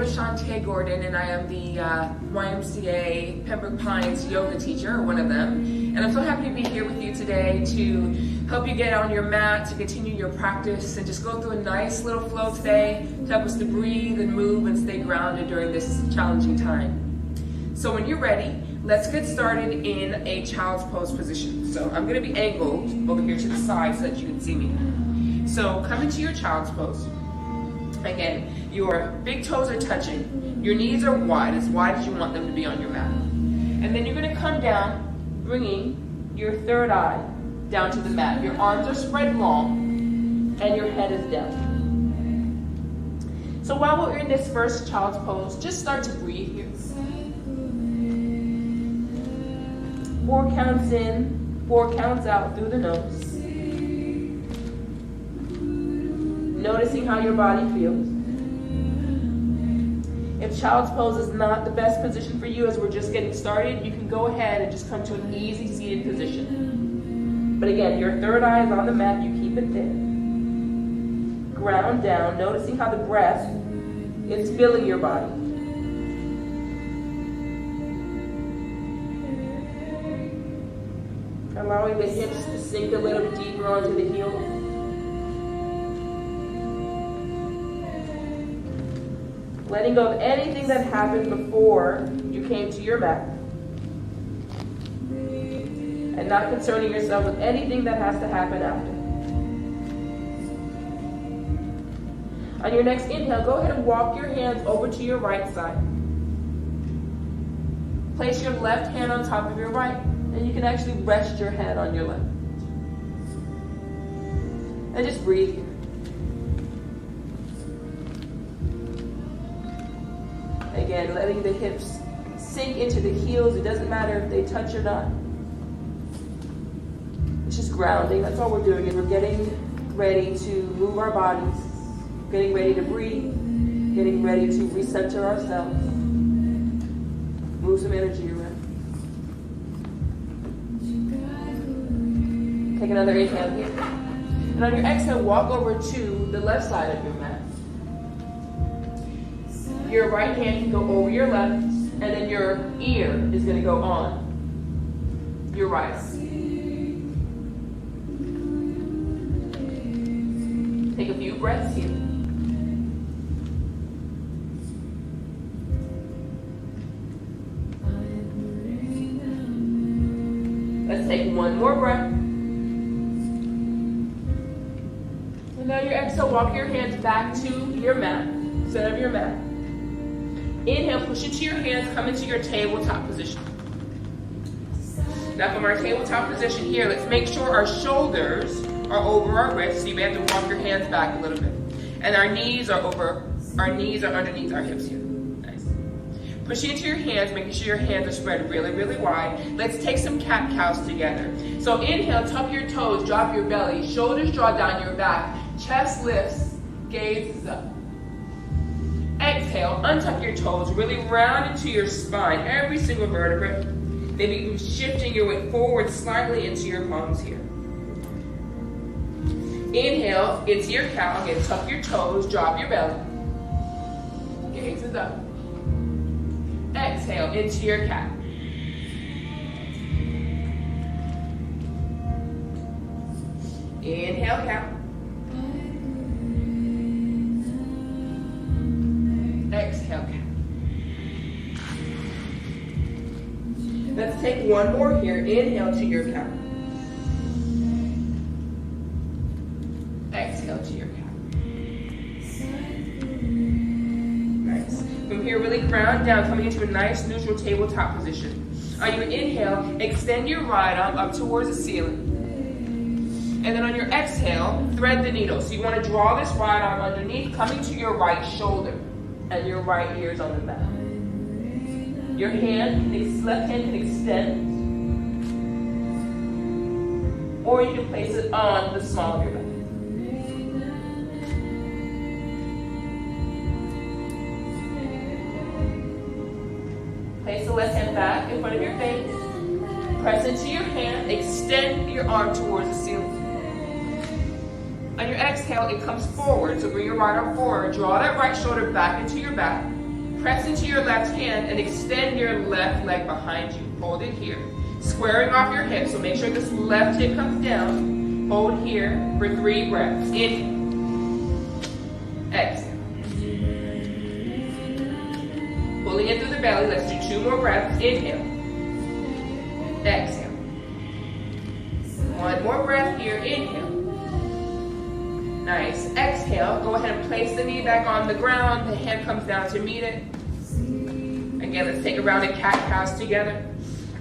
is Shantae Gordon, and I am the YMCA Pembroke Pines yoga teacher, or one of them. And I'm so happy to be here with you today to help you get on your mat, to continue your practice, and just go through a nice little flow today to help us to breathe and move and stay grounded during this challenging time. So when you're ready, let's get started in a child's pose position. So I'm going to be angled over here to the side so that you can see me. So come into your child's pose. Again, your big toes are touching. Your knees are wide as you want them to be on your mat. And then you're going to come down, bringing your third eye down to the mat. Your arms are spread long, and your head is down. So while we're in this first child's pose, just start to breathe here. 4 counts in, 4 counts out through the nose. Noticing how your body feels. If child's pose is not the best position for you as we're just getting started, you can go ahead and just come to an easy seated position. But again, your third eye is on the mat, you keep it thin. Ground down, noticing how the breath is filling your body. Allowing the hips to sink a little deeper onto the heels. Letting go of anything that happened before you came to your mat. And not concerning yourself with anything that has to happen after. On your next inhale, go ahead and walk your hands over to your right side. Place your left hand on top of your right, and you can actually rest your head on your left. And just breathe here. Again, letting the hips sink into the heels. It doesn't matter if they touch or not. It's just grounding. That's all we're doing, is we're getting ready to move our bodies, getting ready to breathe, getting ready to recenter ourselves, move some energy around. Take another inhale here. And on your exhale, walk over to the left side of your mat. Your right hand can go over your left, and then your ear is going to go on your right. Take a few breaths here. Let's take one more breath. And now your exhale, walk your hands back to your mat, center of your mat. Inhale, push into your hands, come into your tabletop position. Now from our tabletop position here, let's make sure our shoulders are over our wrists, so you may have to walk your hands back a little bit. And our knees are underneath our hips here. Nice. Pushing into your hands, making sure your hands are spread really, really wide. Let's take some cat-cows together. So inhale, tuck your toes, drop your belly, shoulders draw down your back, chest lifts, gaze is up. Exhale, untuck your toes, really round into your spine, every single vertebrae. Maybe even shifting your weight forward slightly into your palms here. Inhale, into your cow. Again, tuck your toes, drop your belly. Gaze is up. Exhale, into your cat. Inhale, cow. Exhale, cat. Let's take one more here. Inhale to your cat. Exhale to your cat. Nice. From here, really ground down, coming into a nice neutral tabletop position. On your inhale, extend your right arm up towards the ceiling. And then on your exhale, thread the needle. So you want to draw this right arm underneath, coming to your right shoulder. And your right ear is on the mat. Your left hand can extend, or you can place it on the small of your back. Place the left hand back in front of your face. Press into your hand, extend your arm towards the ceiling. On your exhale, it comes forward, so bring your right arm forward. Draw that right shoulder back into your back. Press into your left hand and extend your left leg behind you. Hold it here. Squaring off your hips, so make sure this left hip comes down. Hold here for 3 breaths. Inhale. Exhale. Pulling it through the belly. Let's do 2 more breaths. Inhale. Exhale. 1 more breath here. Inhale. Nice. Exhale. Go ahead and place the knee back on the ground. The hand comes down to meet it. Again, let's take a rounded cat-cows together.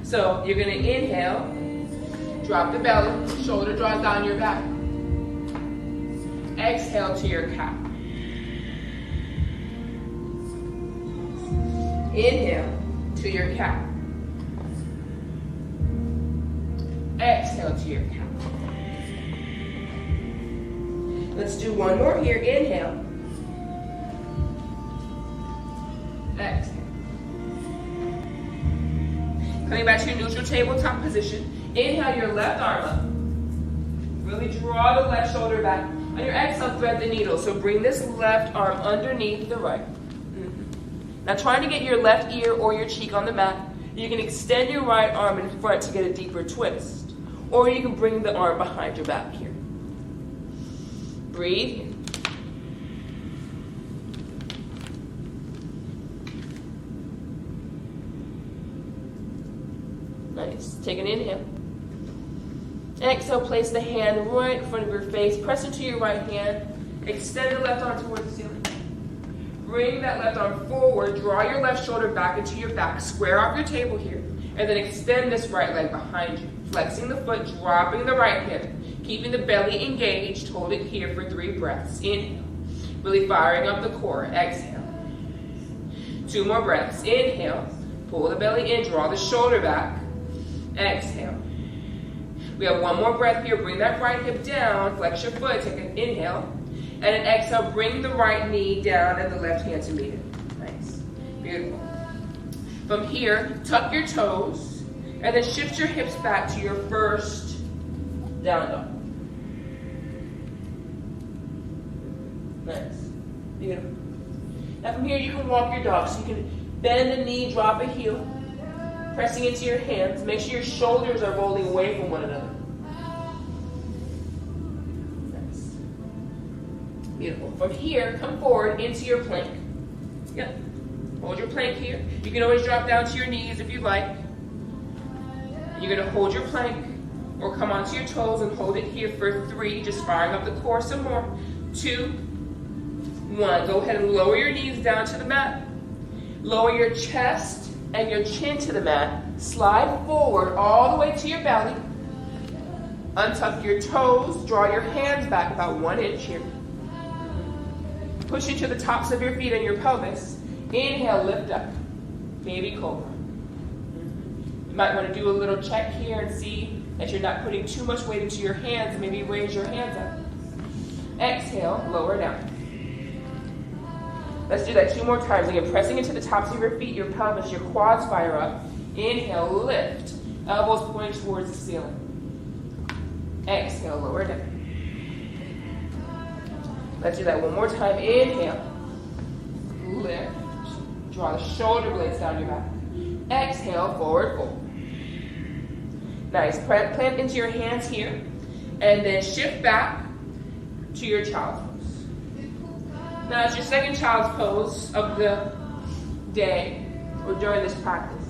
So you're going to inhale. Drop the belly. Shoulder draws down your back. Exhale to your cat. Inhale to your cat. Exhale to your cat. Let's do 1 more here. Inhale. Exhale. Coming back to your neutral tabletop position. Inhale your left arm up. Really draw the left shoulder back. On your exhale, thread the needle. So bring this left arm underneath the right. Now trying to get your left ear or your cheek on the mat. You can extend your right arm in front to get a deeper twist. Or you can bring the arm behind your back here. Breathe. Nice. Take an inhale. Exhale, place the hand right in front of your face. Press into your right hand. Extend the left arm towards the ceiling. Bring that left arm forward. Draw your left shoulder back into your back. Square off your table here. And then extend this right leg behind you. Flexing the foot, dropping the right hip. Keeping the belly engaged. Hold it here for 3 breaths. Inhale. Really firing up the core. Exhale. 2 more breaths. Inhale. Pull the belly in. Draw the shoulder back. Exhale. We have 1 more breath here. Bring that right hip down. Flex your foot. Take an inhale. And an exhale. Bring the right knee down and the left hand to meet it. Nice. Beautiful. From here, tuck your toes. And then shift your hips back to your first down dog. Nice. Beautiful. Now from here, you can walk your dog. So you can bend the knee, drop a heel. Pressing into your hands. Make sure your shoulders are rolling away from one another. Nice. Beautiful. From here, come forward into your plank. Yep. Hold your plank here. You can always drop down to your knees if you like. You're going to hold your plank or come onto your toes and hold it here for 3. Just firing up the core some more. 2, 1. Go ahead and lower your knees down to the mat. Lower your chest and your chin to the mat. Slide forward all the way to your belly. Untuck your toes. Draw your hands back about 1 inch here. Push into the tops of your feet and your pelvis. Inhale, lift up. Baby cobra. You might want to do a little check here and see that you're not putting too much weight into your hands. Maybe raise your hands up. Exhale, lower down. Let's do that 2 more times. Again, pressing into the tops of your feet, your pelvis, your quads fire up. Inhale, lift. Elbows pointing towards the ceiling. Exhale, lower down. Let's do that 1 more time. Inhale, lift. Draw the shoulder blades down your back. Exhale, forward fold. Nice. Plant into your hands here. And then shift back to your child's pose. Now it's your second child's pose of the day or during this practice.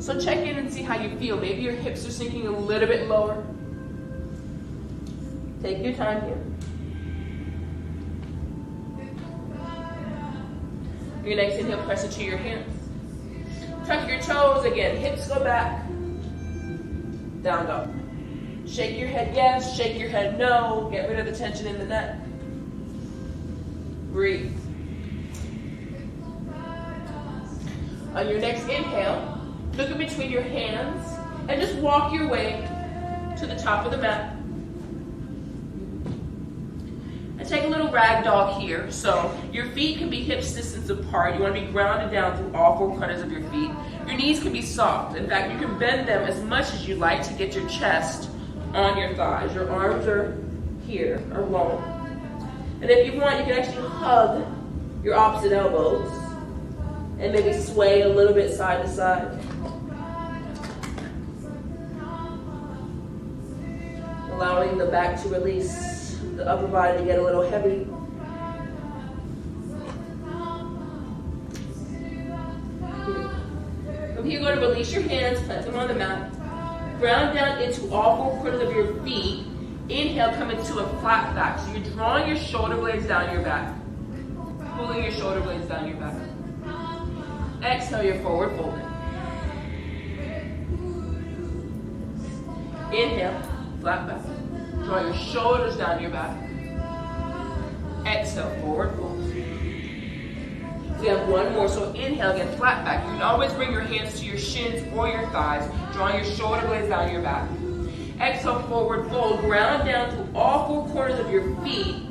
So check in and see how you feel. Maybe your hips are sinking a little bit lower. Take your time here. Your next inhale, press into your hands. Tuck your toes again. Hips go back. Down dog. Shake your head yes, shake your head no. Get rid of the tension in the neck. Breathe. On your next inhale, look in between your hands and just walk your way to the top of the mat. And take a little rag doll here. So your feet can be hips distance apart. You want to be grounded down through all 4 corners of your feet. Your knees can be soft. In fact, you can bend them as much as you like to get your chest on your thighs. Your arms are here, are long. And if you want, you can actually hug your opposite elbows and maybe sway a little bit side to side. Allowing the back to release, the upper body to get a little heavy. From here, you're going to release your hands, plant them on the mat. Ground down into all four corners of your feet. Inhale, come into a flat back. So you're drawing your shoulder blades down your back. Pulling your shoulder blades down your back. Exhale, your forward folding. Inhale, flat back. Draw your shoulders down your back. Exhale, forward fold. So you have one more. So inhale, again, flat back. You can always bring your hands to your shins or your thighs, drawing your shoulder blades down your back. Exhale, forward fold. Ground down to all four corners of your feet.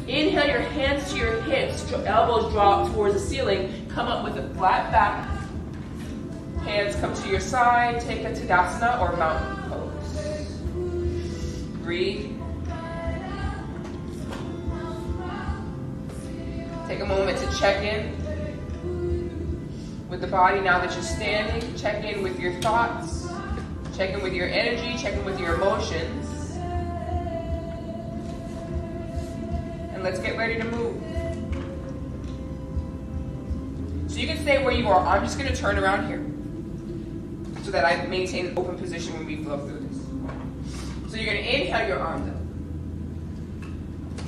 Inhale, your hands to your hips. Elbows drop towards the ceiling. Come up with a flat back. Hands come to your side. Take a Tadasana or mountain pose. Breathe. Take a moment to check in with the body now that you're standing. Check in with your thoughts. Check in with your energy. Check in with your emotions. And let's get ready to move. So you can stay where you are. I'm just going to turn around here so that I maintain an open position when we flow through this. So you're going to inhale your arms up.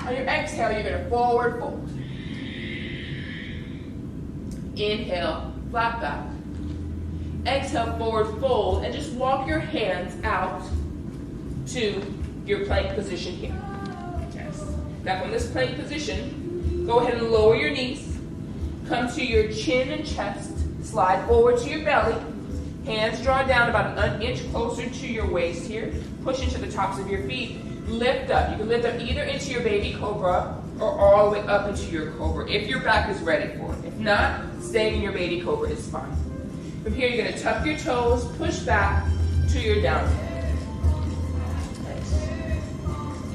On your exhale, you're going to forward fold. Inhale, flat back. Exhale, forward fold, and just walk your hands out to your plank position here. Yes. Now from this plank position, go ahead and lower your knees. Come to your chin and chest. Slide forward to your belly. Hands draw down about an inch closer to your waist here. Push into the tops of your feet. Lift up. You can lift up either into your baby cobra or all the way up into your cobra if your back is ready for it. If not, staying in your baby cobra is fine. From here, you're going to tuck your toes, push back to your down dog. Nice.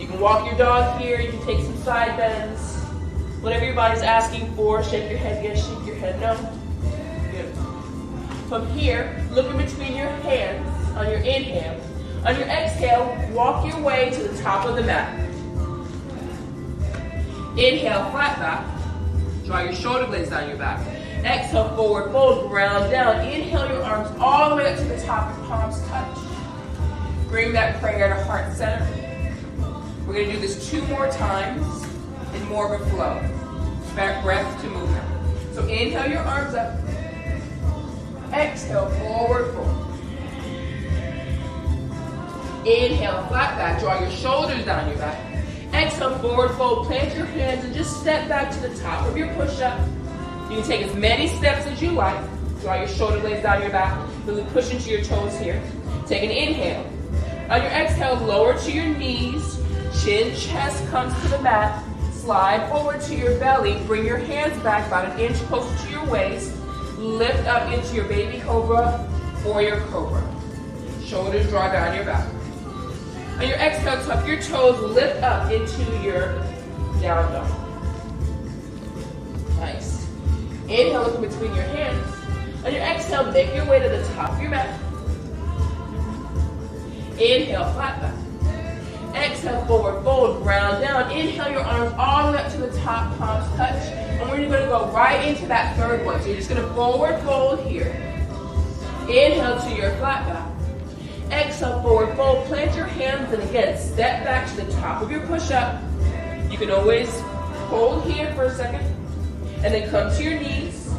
You can walk your dog here. You can take some side bends. Whatever your body's asking for. Shake your head yes, shake your head no. Beautiful. From here, look in between your hands on your inhale. On your exhale, walk your way to the top of the mat. Inhale, flat back. Draw your shoulder blades down your back. Exhale, forward fold, ground down. Inhale your arms all the way up to the top, your palms touch. Bring that prayer to heart center. We're going to do this 2 more times in more of a flow. Back breath to movement. So inhale your arms up. Exhale, forward fold. Inhale, flat back. Draw your shoulders down your back. Exhale, forward fold. Plant your hands and just step back to the top of your push-up. You can take as many steps as you like. Draw your shoulder blades down your back. Really push into your toes here. Take an inhale. On your exhale, lower to your knees. Chin, chest comes to the mat. Slide forward to your belly. Bring your hands back about an inch closer to your waist. Lift up into your baby cobra or your cobra. Shoulders draw down your back. On your exhale, tuck your toes, lift up into your down dog. Nice. Inhale, look in between your hands. On your exhale, make your way to the top of your mat. Inhale, flat back. Exhale, forward fold, ground down. Inhale your arms all the way up to the top, palms touch. And we're going to go right into that third one. So you're just going to forward fold here. Inhale to your flat back. Exhale, forward fold. Plant your hands and again, step back to the top of your push-up. You can always hold here for a second. And then come to your knees.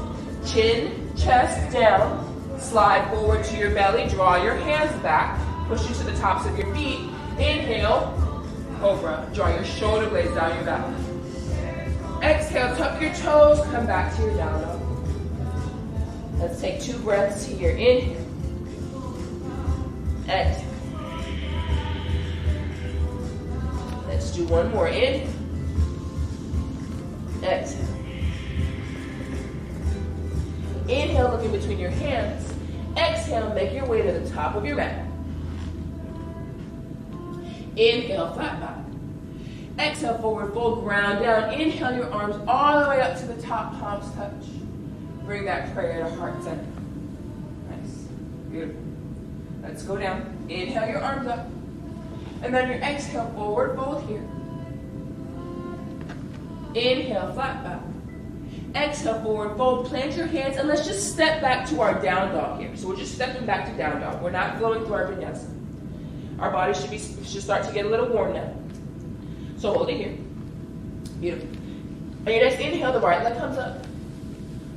Chin, chest down. Slide forward to your belly. Draw your hands back. Push into the tops of your feet. Inhale, cobra. Draw your shoulder blades down your back. Exhale, tuck your toes. Come back to your down dog. Let's take 2 breaths here. Inhale. Exhale. Let's do 1 more. In. Exhale. Inhale, look in between your hands. Exhale, make your way to the top of your mat. Inhale, flat back. Exhale, forward fold, ground down. Inhale your arms all the way up to the top, palms touch. Bring that prayer to heart center. Nice. Beautiful. Let's go down. Inhale your arms up. And then your exhale, forward fold here. Inhale, flat back. Exhale, forward fold, plant your hands, and let's just step back to our down dog here. So we're just stepping back to down dog. We're not flowing through our vinyasa. Our body should start to get a little warm now. So hold it here. Beautiful. On your next inhale, the right leg comes up.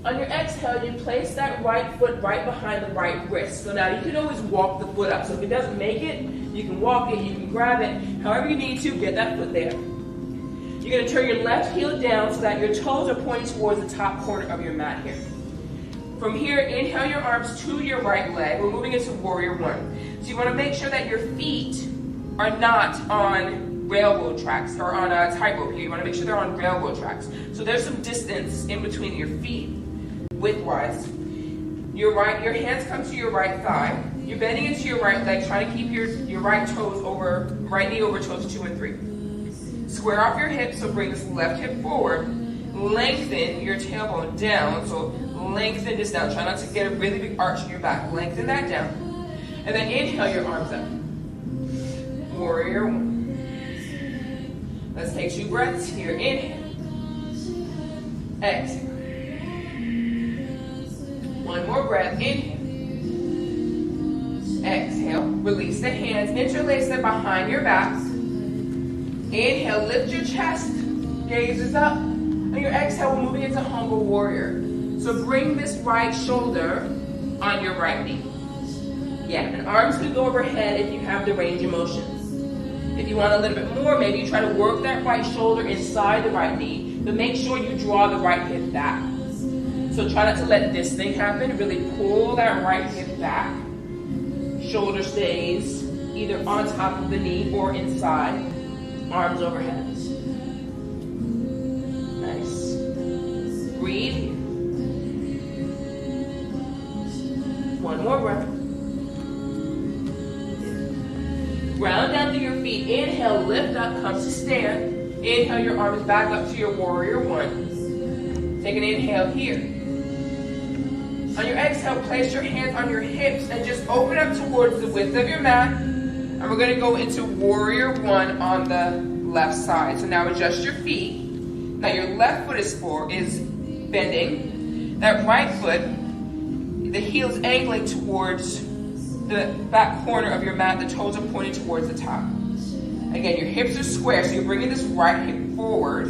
On your exhale, you place that right foot right behind the right wrist. So now you can always walk the foot up. So if it doesn't make it, you can walk it, you can grab it. However you need to, get that foot there. You're going to turn your left heel down so that your toes are pointing towards the top corner of your mat here. From here, inhale your arms to your right leg. We're moving into warrior one. So you want to make sure that your feet are not on railroad tracks or on a tightrope here. You want to make sure they're on railroad tracks. So there's some distance in between your feet, widthwise. Your hands come to your right thigh. You're bending into your right leg, trying to keep your right knee over toes 2 and 3. Square off your hips, so bring this left hip forward. Lengthen your tailbone down, so lengthen this down. Try not to get a really big arch in your back. Lengthen that down. And then inhale your arms up. Warrior one. Let's take 2 breaths here. Inhale. Exhale. One more breath. Inhale. Exhale. Release the hands. Interlace them behind your backs. Inhale, lift your chest, gaze is up. On your exhale, we're moving into humble warrior. So bring this right shoulder on your right knee. Yeah, and arms can go overhead if you have the range of motion. If you want a little bit more, maybe you try to work that right shoulder inside the right knee, but make sure you draw the right hip back. So try not to let this thing happen. Really pull that right hip back. Shoulder stays either on top of the knee or inside. Arms overhead. Nice. Breathe. One more breath. Ground down to your feet. Inhale, lift up, come to stand. Inhale your arms back up to your warrior one. Take an inhale here. On your exhale, place your hands on your hips and just open up towards the width of your mat. And we're going to go into warrior one on the left side. So now adjust your feet. Now your left foot is bending. That right foot, the heel's angling towards the back corner of your mat. The toes are pointing towards the top. Again, your hips are square, so you're bringing this right hip forward.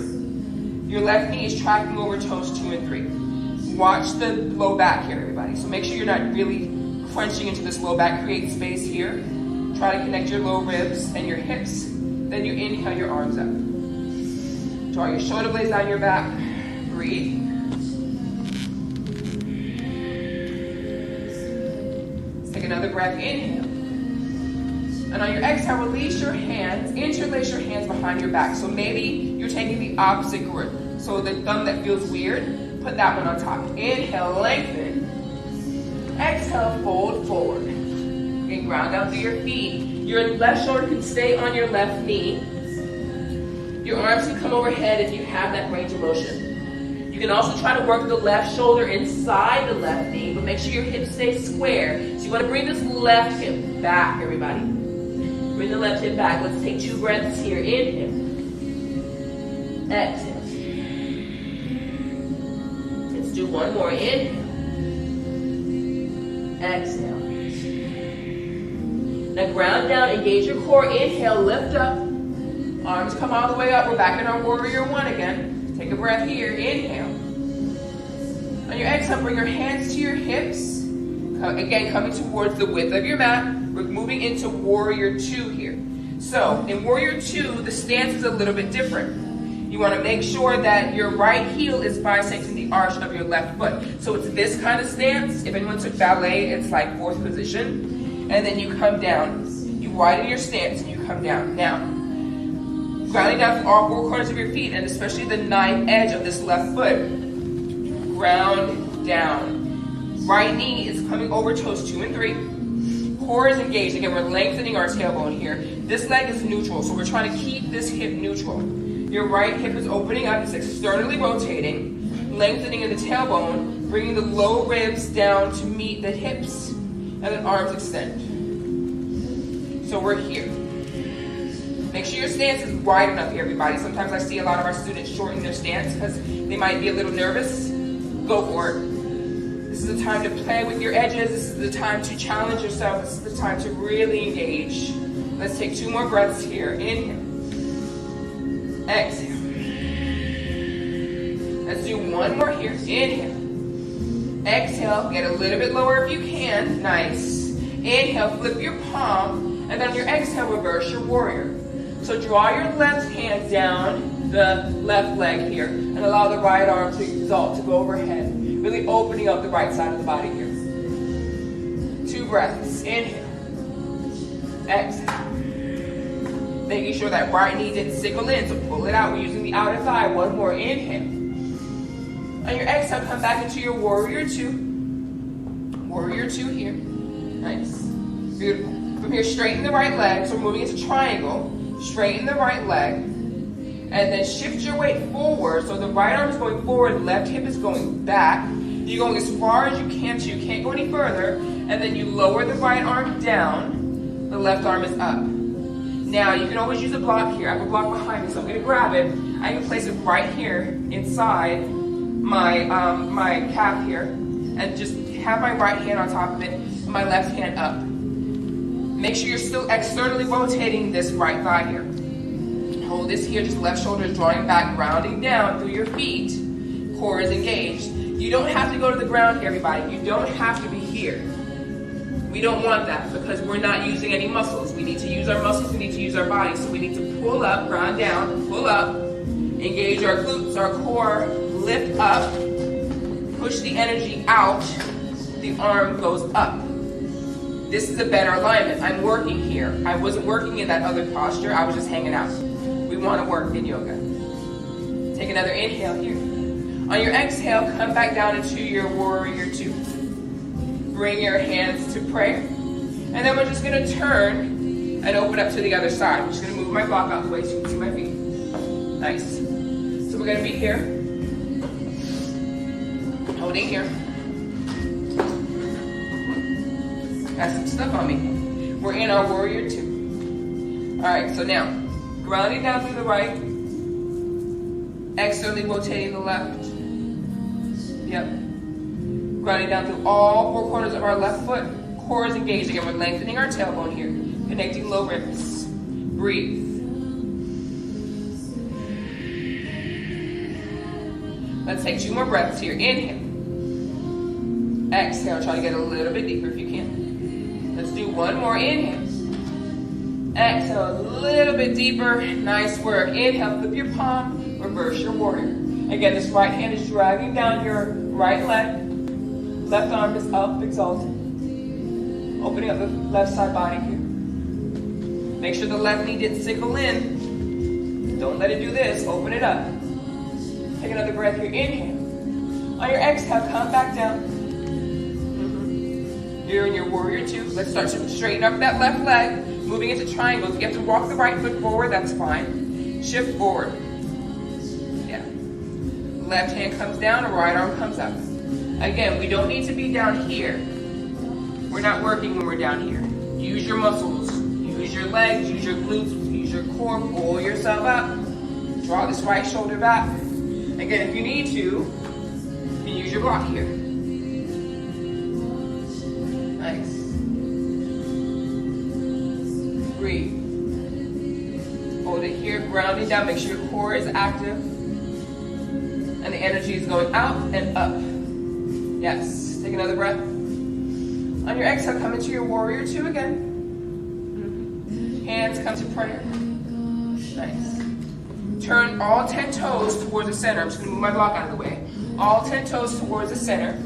Your left knee is tracking over toes 2 and 3. Watch the low back here, everybody. So make sure you're not really crunching into this low back. Create space here. Try to connect your low ribs and your hips. Then you inhale your arms up. Draw your shoulder blades down your back. Breathe. Let's take another breath. Inhale. And on your exhale, release your hands. Interlace your hands behind your back. So maybe you're taking the opposite grip. So the thumb that feels weird, put that one on top. Inhale, lengthen. Exhale, fold forward. And ground down through your feet. Your left shoulder can stay on your left knee. Your arms can come overhead if you have that range of motion. You can also try to work the left shoulder inside the left knee, but make sure your hips stay square. So you want to bring this left hip back, everybody. Bring the left hip back. Let's take 2 breaths here. Inhale. Exhale. Let's do one more. Inhale. Exhale. Now ground down, engage your core. Inhale, lift up. Arms come all the way up. We're back in our warrior one again. Take a breath here. Inhale. On your exhale, bring your hands to your hips. Again, coming towards the width of your mat. We're moving into warrior two here. So in warrior two, the stance is a little bit different. You want to make sure that your right heel is bisecting the arch of your left foot. So it's this kind of stance. If anyone took ballet, it's like 4th position. And then you come down. You widen your stance and you come down. Now, grounding down through all 4 corners of your feet, and especially the 9th edge of this left foot. Ground down. Right knee is coming over toes 2 and 3. Core is engaged. Again, we're lengthening our tailbone here. This leg is neutral, so we're trying to keep this hip neutral. Your right hip is opening up, it's externally rotating, lengthening in the tailbone, bringing the low ribs down to meet the hips, and then arms extend. So we're here. Make sure your stance is wide enough here, everybody. Sometimes I see a lot of our students shorten their stance because they might be a little nervous. Go for it. This is the time to play with your edges. This is the time to challenge yourself. This is the time to really engage. Let's take 2 more breaths here. Inhale. Exhale. Let's do 1 more here. Inhale. Exhale. Get a little bit lower if you can. Nice. Inhale. Flip your palm. And then on your exhale, reverse your warrior. So draw your left hand down the left leg here and allow the right arm to exalt, to go overhead. Really opening up the right side of the body here. 2 breaths. Inhale. Exhale. Making sure that right knee didn't sickle in, so pull it out. We're using the outer thigh. 1 more. Inhale. On your exhale, come back into your warrior 2. Warrior 2 here. Nice. Beautiful. From here, straighten the right leg. So we're moving into triangle. Straighten the right leg. And then shift your weight forward. So the right arm is going forward, left hip is going back. You're going as far as you can to. You can't go any further. And then you lower the right arm down. The left arm is up. Now, you can always use a block here. I have a block behind me, so I'm going to grab it. I can place it right here inside my, my calf here. And just have my right hand on top of it, and my left hand up. Make sure you're still externally rotating this right thigh here. Hold this here, just left shoulder is drawing back, grounding down through your feet. Core is engaged. You don't have to go to the ground here, everybody. You don't have to be here. We don't want that because we're not using any muscles. We need to use our muscles, we need to use our bodies. So we need to pull up, ground down, pull up, engage our glutes, our core, lift up, push the energy out, the arm goes up. This is a better alignment. I'm working here. I wasn't working in that other posture, I was just hanging out. We want to work in yoga. Take another inhale here. On your exhale, come back down into your warrior 2. Bring your hands to prayer. And then we're just going to turn and open up to the other side. I'm just going to move my block out the way so you can see my feet. Nice. So we're going to be here. Holding here. Got some stuff on me. We're in our warrior 2. Alright, so now, grounding down through the right. Externally rotating the left. Yep. Grounding down through all 4 corners of our left foot. Core is engaged. Again, we're lengthening our tailbone here. Connecting low ribs. Breathe. Let's take 2 more breaths here. Inhale. Exhale. Try to get a little bit deeper if you can. Let's do 1 more. Inhale. Exhale. A little bit deeper. Nice work. Inhale. Flip your palm. Reverse your warrior. Again, this right hand is dragging down your right leg. Left arm is up, exalted. Opening up the left side body here. Make sure the left knee didn't sickle in. Don't let it do this. Open it up. Take another breath here. Inhale. On your exhale, come back down. You're in your warrior 2. Let's start to straighten up that left leg. Moving into triangles. If you have to walk the right foot forward, that's fine. Shift forward. Yeah. Left hand comes down, the right arm comes up. Again, we don't need to be down here. We're not working when we're down here. Use your muscles. Use your legs. Use your glutes. Use your core. Pull yourself up. Draw this right shoulder back. Again, if you need to, you can use your block here. Nice. Breathe. Hold it here, grounding down. Make sure your core is active. And the energy is going out and up. Yes. Take another breath. On your exhale, come into your warrior 2 again. Hands come to prayer. Nice. Turn all 10 toes towards the center. I'm just going to move my block out of the way. All 10 toes towards the center.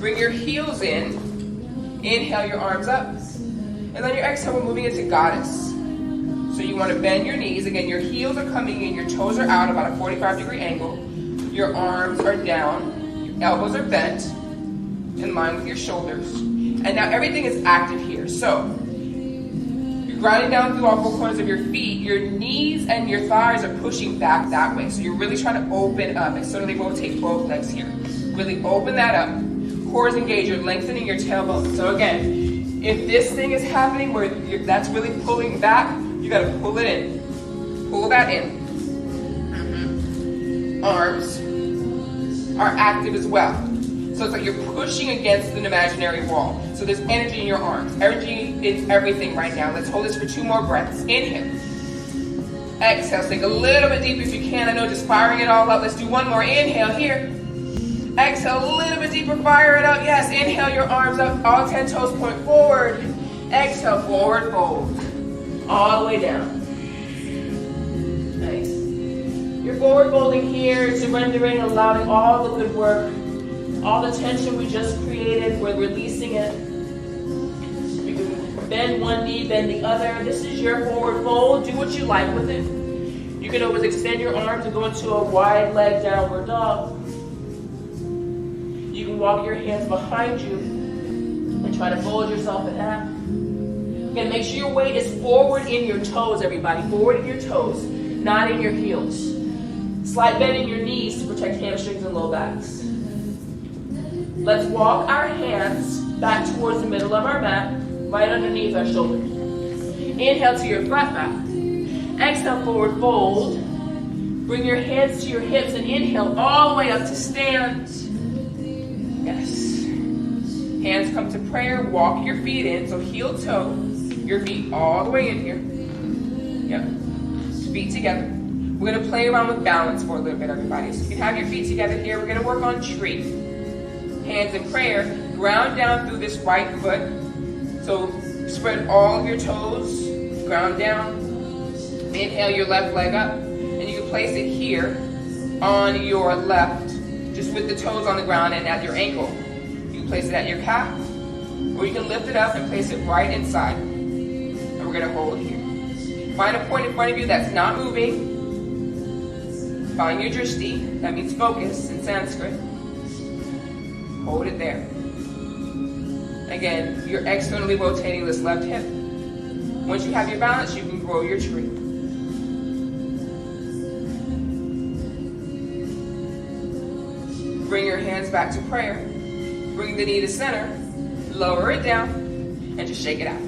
Bring your heels in. Inhale your arms up. And then your exhale, we're moving into goddess. So you want to bend your knees. Again, your heels are coming in. Your toes are out about a 45-degree angle. Your arms are down. Your elbows are bent in line with your shoulders. And And now everything is active here. So you're grounding down through all four corners of your feet. Your knees and your thighs are pushing back that way. So you're really trying to open up. Externally rotate both legs here. Really open that up. Core is engaged. You're lengthening your tailbone. So again, if this thing is happening where that's really pulling back, you got to pull it in. Pull that in. Arms are active as well. So it's like you're pushing against an imaginary wall. So there's energy in your arms. Energy is everything right now. Let's hold this for 2 more breaths. Inhale. Exhale. Take a little bit deep if you can. I know just firing it all out. Let's do 1 more. Inhale here. Exhale a little bit deeper. Fire it out. Yes. Inhale your arms up. All 10 toes point forward. Exhale. Forward fold. All the way down. Nice. You're forward folding here, surrendering, allowing all the good work. All the tension we just created, we're releasing it. You can bend one knee, bend the other. This is your forward fold. Do what you like with it. You can always extend your arms and go into a wide leg downward dog. You can walk your hands behind you and try to fold yourself in half. Again, make sure your weight is forward in your toes, everybody. Forward in your toes, not in your heels. Slight bend in your knees to protect hamstrings and low backs. Let's walk our hands back towards the middle of our mat, right underneath our shoulders. Inhale to your flat back. Exhale, forward fold. Bring your hands to your hips and inhale all the way up to stand. Yes. Hands come to prayer. Walk your feet in. So heel toe, your feet all the way in here. Yep. Feet together. We're going to play around with balance for a little bit, everybody. So if you have your feet together here, we're going to work on tree. Hands in prayer, ground down through this right foot. So spread all of your toes, ground down. Inhale your left leg up, and you can place it here on your left, just with the toes on the ground and at your ankle. You can place it at your calf, or you can lift it up and place it right inside. And we're gonna hold here. Find a point in front of you that's not moving. Find your drishti, that means focus in Sanskrit. Hold it there. Again, you're externally rotating this left hip. Once you have your balance, you can grow your tree. Bring your hands back to prayer. Bring the knee to center. Lower it down. And just shake it out.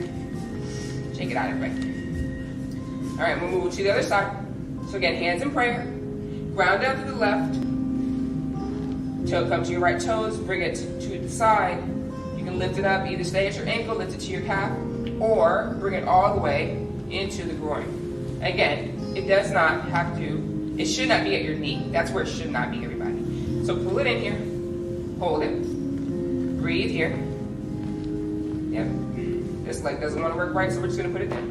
Shake it out, everybody. All right, we'll move to the other side. So again, hands in prayer. Ground down to the left. Toe come to your right toes, bring it to the side. You can lift it up, either stay at your ankle, lift it to your calf, or bring it all the way into the groin. Again, it does not have to, it should not be at your knee. That's where it should not be, everybody. So pull it in here, hold it, breathe here. Yep, this leg doesn't want to work right, so we're just gonna put it down.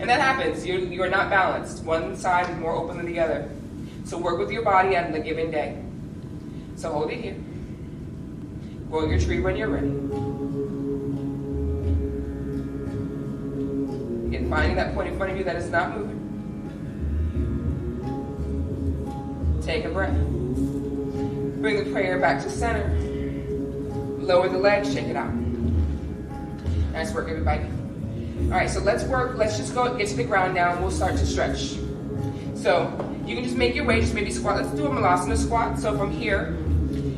And that happens, you are not balanced. One side is more open than the other. So work with your body on the given day. So hold it here. Grow your tree when you're ready. Again, finding that point in front of you that is not moving. Take a breath. Bring the prayer back to center. Lower the legs, shake it out. Nice work, everybody. All right, so let's just go get to the ground now, and we'll start to stretch. So you can just make your way, just maybe squat. Let's do a malasana squat. So from here,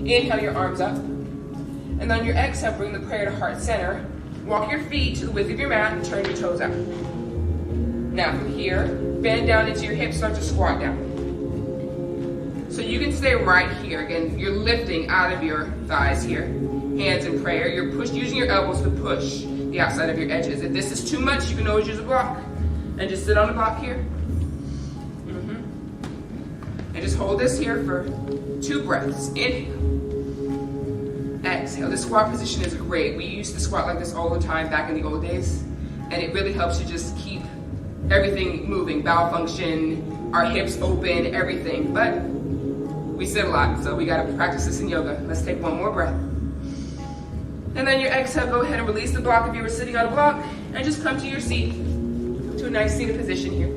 inhale your arms up. And on your exhale, bring the prayer to heart center. Walk your feet to the width of your mat and turn your toes out. Now from here, bend down into your hips, start to squat down. So you can stay right here. Again, you're lifting out of your thighs here. Hands in prayer. You're using your elbows to push the outside of your edges. If this is too much, you can always use a block. And just sit on the block here. And just hold this here for 2 breaths. Inhale. Exhale. The squat position is great. We used to squat like this all the time back in the old days. And it really helps you just keep everything moving. Bowel function, our hips open, everything. But we sit a lot, so we gotta practice this in yoga. Let's take 1 more breath. And then your exhale, go ahead and release the block if you were sitting on a block. And just come to your seat, to a nice seated position here.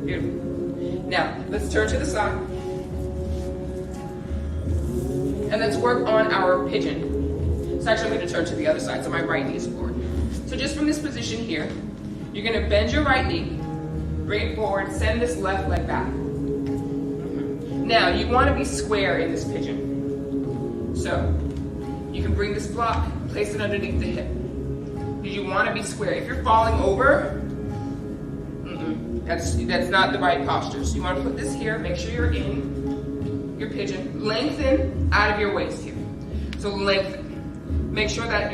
Beautiful. Now, let's turn to the side. And let's work on our pigeon. So actually I'm going to turn to the other side, so my right knee is forward. So just from this position here, you're going to bend your right knee, bring it forward, send this left leg back. Now, you want to be square in this pigeon. So, you can bring this block, place it underneath the hip. You want to be square. If you're falling over, that's not the right posture. So you want to put this here, make sure you're in your pigeon. Lengthen out of your waist here. So lengthen. Make sure that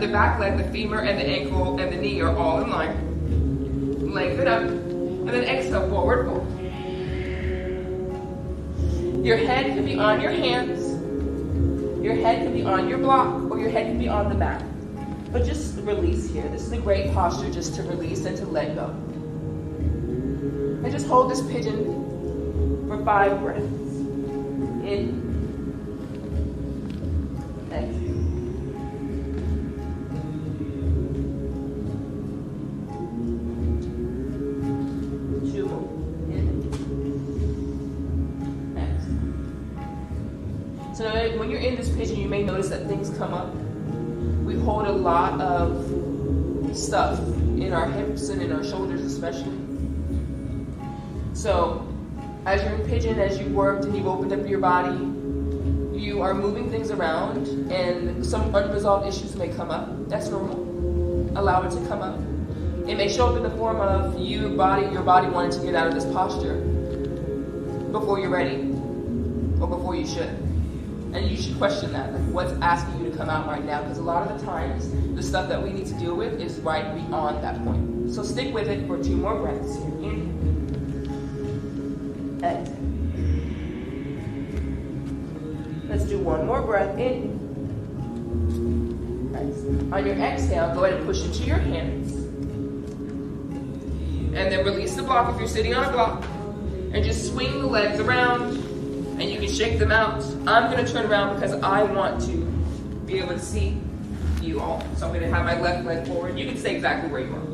the back leg, the femur, and the ankle, and the knee are all in line. Lengthen up, and then exhale, forward fold. Your head can be on your hands, your head can be on your block, or your head can be on the mat. But just release here. This is a great posture just to release and to let go. And just hold this pigeon for 5 breaths. In, exhale. 2 more. In, exhale. So when you're in this pigeon, you may notice that things come up. We hold a lot of stuff in our hips and in our shoulders especially. So as you're in pigeon, as you've worked and you've opened up your body, you are moving things around and some unresolved issues may come up. That's normal. Allow it to come up. It may show up in the form of your body wanting to get out of this posture before you're ready or before you should. And you should question that, like what's asking you to come out right now, because a lot of the times, the stuff that we need to deal with is right beyond that point. So stick with it for 2 more breaths here. Inhale. Exhale. Let's do 1 more breath. In. Exhale. On your exhale, go ahead and push into your hands. And then release the block if you're sitting on a block. And just swing the legs around. And you can shake them out. I'm going to turn around because I want to be able to see you all. So I'm going to have my left leg forward. You can stay exactly where you are.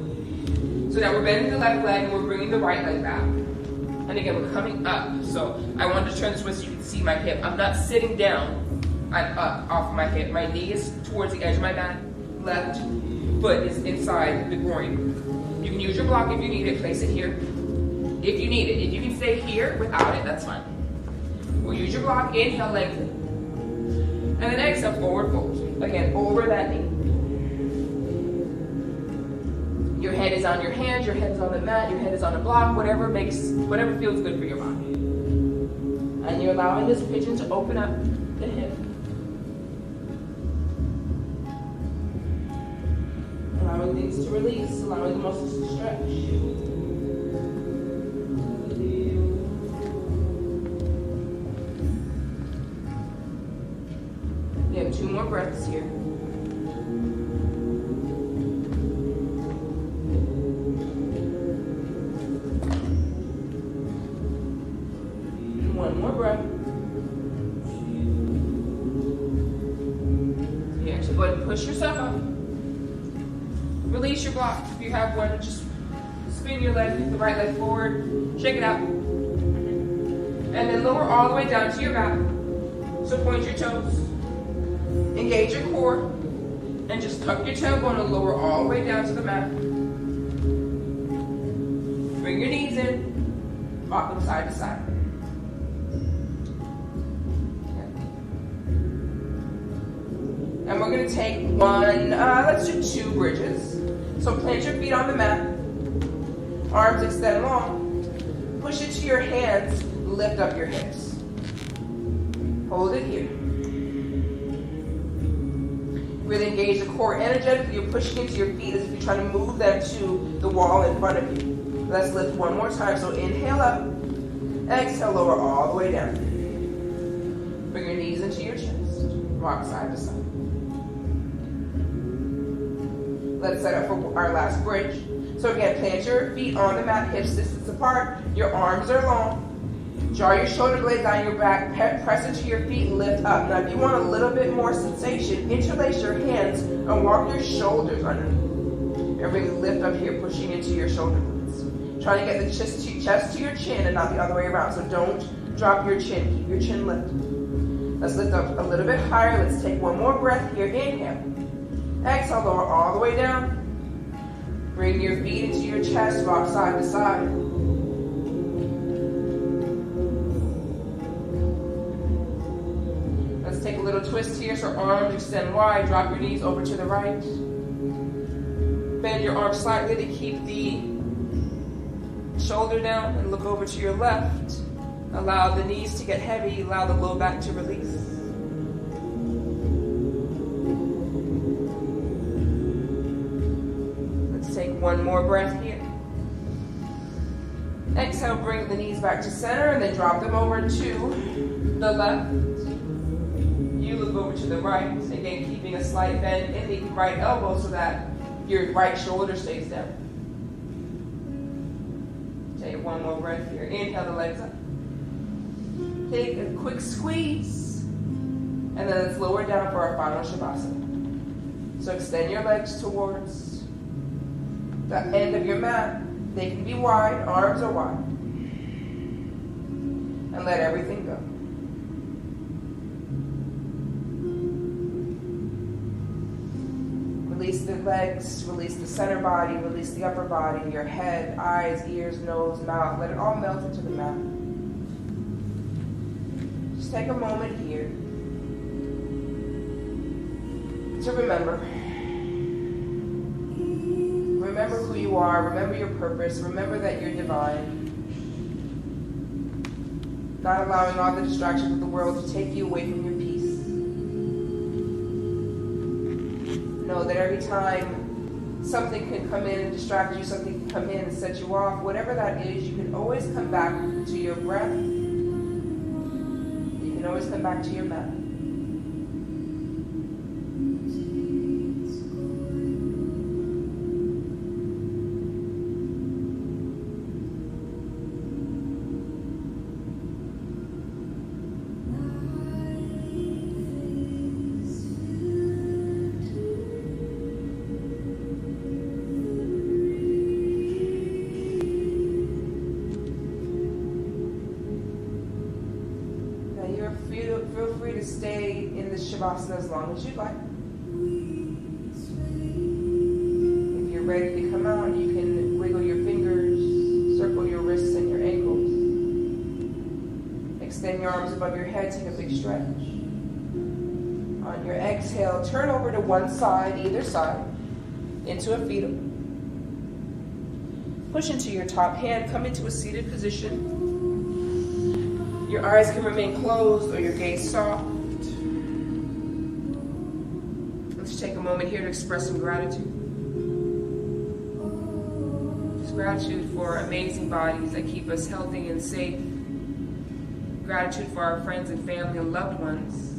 So now we're bending the left leg and we're bringing the right leg back. And again, we're coming up. So I wanted to turn this way so you can see my hip. I'm not sitting down. I'm up off my hip. My knee is towards the edge of my mat. Left foot is inside the groin. You can use your block if you need it. Place it here. If you need it. If you can stay here without it, that's fine. We'll use your block, inhale, lengthen. And then exhale, forward fold. Again, over that knee. Your head is on your hands, your head is on the mat, your head is on a block, whatever feels good for your body. And you're allowing this pigeon to open up the hip. Allowing things to release, allowing the muscles to stretch. You have 2 more breaths here. And 1 more breath. You actually go ahead and push yourself up. Release your block. If you have one, just spin your leg, the right leg forward, shake it out. And then lower all the way down to your back. So point your toes. Engage your core and just tuck your tailbone and lower all the way down to the mat. Bring your knees in, rock them side to side. And we're going to take let's do 2 bridges. So plant your feet on the mat, arms extend long, push it to your hands, lift up your hips. Hold it here. Really engage the core energetically. You're pushing into your feet as if you're trying to move them to the wall in front of you. Let's lift 1 more time. So inhale up, exhale, lower all the way down. Bring your knees into your chest. Rock side to side. Let's set up for our last bridge. So again, plant your feet on the mat, hips distance apart. Your arms are long. Draw your shoulder blades down your back, press into your feet and lift up. Now if you want a little bit more sensation, interlace your hands and walk your shoulders underneath. And really lift up here, pushing into your shoulder blades. Trying to get the chest to your chin and not the other way around. So don't drop your chin, keep your chin lifted. Let's lift up a little bit higher. Let's take one more breath here. Inhale. Exhale, lower all the way down. Bring your feet into your chest, rock side to side. Let's take a little twist here, so arms extend wide. Drop your knees over to the right. Bend your arms slightly to keep the shoulder down and look over to your left. Allow the knees to get heavy. Allow the low back to release. Let's take one more breath here. Exhale, bring the knees back to center and then drop them over to the left. You look over to the right. Again, keeping a slight bend in the right elbow so that your right shoulder stays down. Take one more breath here. Inhale the legs up. Take a quick squeeze. And then let's lower down for our final Shavasana. So extend your legs towards the end of your mat. They can be wide, arms are wide. And let everything go. Release the legs, release the center body, release the upper body, your head, eyes, ears, nose, mouth. Let it all melt into the mat. Just take a moment here to remember. Remember who you are, remember your purpose, remember that you're divine. Not allowing all the distractions of the world to take you away from your peace. Know that every time something can come in and distract you, something can come in and set you off, whatever that is, you can always come back to your breath. You can always come back to your mat. Feel free to stay in this Shavasana as long as you'd like. If you're ready to come out, you can wiggle your fingers, circle your wrists and your ankles. Extend your arms above your head, take a big stretch. On your exhale, turn over to one side, either side, into a fetal. Push into your top hand, come into a seated position. Your eyes can remain closed or your gaze soft. Let's take a moment here to express some gratitude. Just gratitude for amazing bodies that keep us healthy and safe. Gratitude for our friends and family and loved ones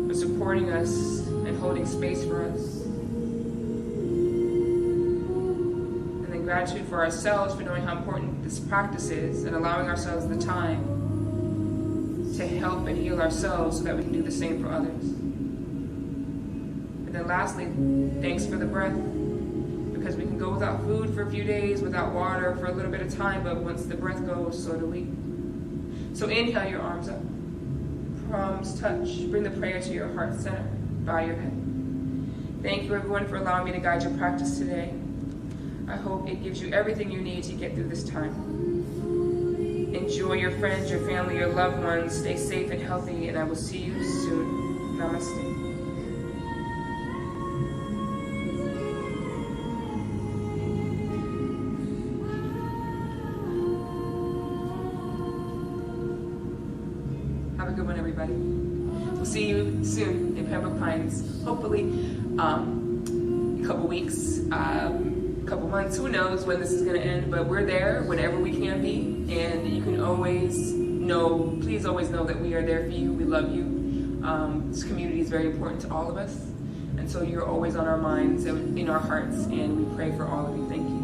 for supporting us and holding space for us. And then gratitude for ourselves for knowing how important this practice is and allowing ourselves the time to help and heal ourselves so that we can do the same for others. And then lastly, thanks for the breath, because we can go without food for a few days, without water for a little bit of time, but once the breath goes, so do we. So inhale your arms up, palms touch, bring the prayer to your heart center, bow your head. Thank you everyone for allowing me to guide your practice today. I hope it gives you everything you need to get through this time. Enjoy your friends, your family, your loved ones. Stay safe and healthy, and I will see you soon. Namaste. Have a good one, everybody. We'll see you soon in Pembroke Pines. Hopefully, a couple weeks, couple months, who knows when this is going to end, but we're there whenever we can be, and you can always know, please always know that we are there for you. We love you. This community is very important to all of us, and so you're always on our minds and in our hearts, and we pray for all of you. Thank you.